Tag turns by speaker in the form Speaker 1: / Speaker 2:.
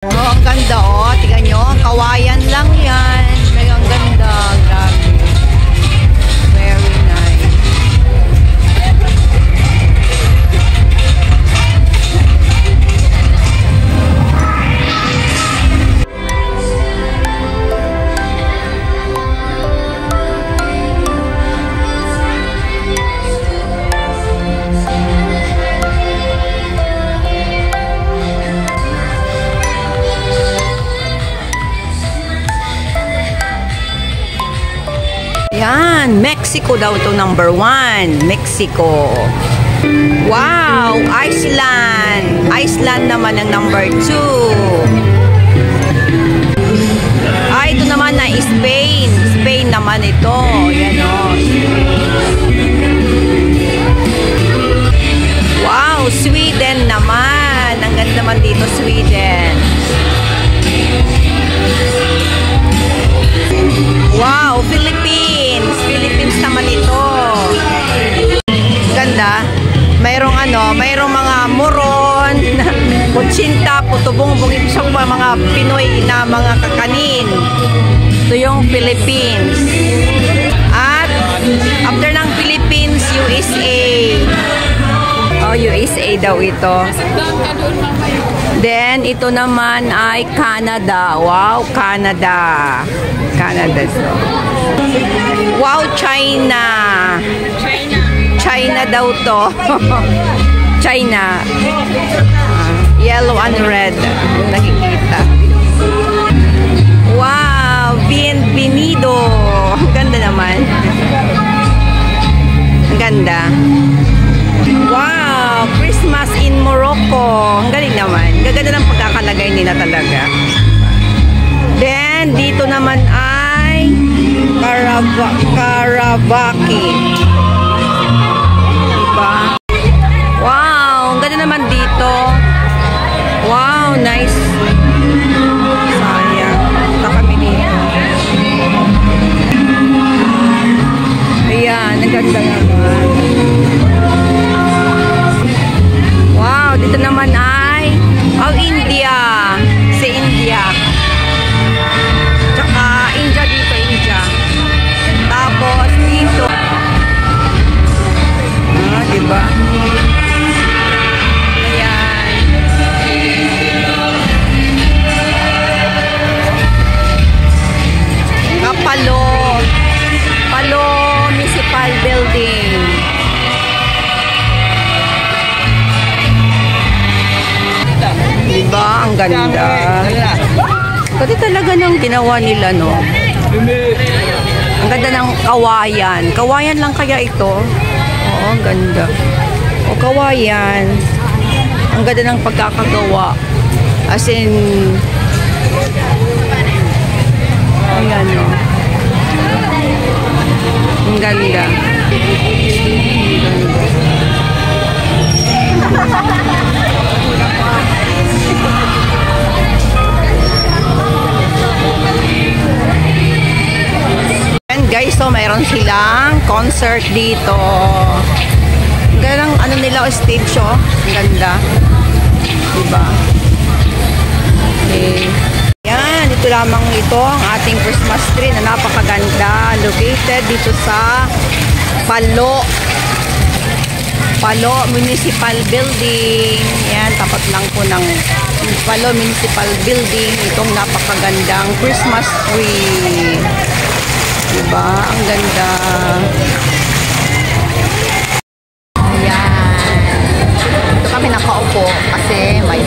Speaker 1: Oh, ang ganda oh. Tingnan nyo, kawayan lang yan. Kaya ang ganda. Grabe. Very nice. Yan, Mexico daw to number 1. Mexico. Wow, Iceland. Iceland naman ang number 2. Ito naman na Spain. Spain naman ito. Yan o. Wow, Sweden naman. Ang ganda naman dito, Sweden. Wow, Philippines. Philippines naman ito. Ganda. Mayroong mayroong mga moron, kutsinta, putubong-bong, isang mga Pinoy na mga kakanin. Ito yung Philippines. At after ng Philippines, USA. Oh, USA daw ito. Then, ito naman ay Canada. Wow, Canada. Canada. So. Wow, China. China daw to. China. Yellow and red. Nakikita. Wow, bienvenido. Ang ganda naman. Ang ganda. Wow, Christmas in Morocco. Ang galing naman. Gaganda ng pagkakalagay nila talaga. Then, dito naman ay Karabaki. Diba? Wow, ang ganda naman dito. Wow, nice. Sayang. Punta kami dito. Ayan, ang ganda naman. Wow, dito naman ay India. Si India. Tsaka India dito, India. Tapos dito. Diba? Ayan. Palo Municipal Building. Diba? Ang ganda. Pati talaga ng ginawa nila, no? Ang ganda ng kawayan. Kawayan lang kaya ito? Oo, ang ganda. O, kawayan. Ang ganda ng pagkakagawa. As in, ayan, no? Ang ganda. And guys, so mayroon silang concert dito. Ang ganda ng nila, stage, oh. Ang ganda. Diba? Okay. Yan, ito lamang ito ang ating Christmas tree na napakaganda. Located dito sa Palo Municipal Building. Yan, tapat lang po ng Palo Municipal Building. Itong napakagandang Christmas tree. Diba? Ang ganda. Ayan. Ito kami nakaupo kasi may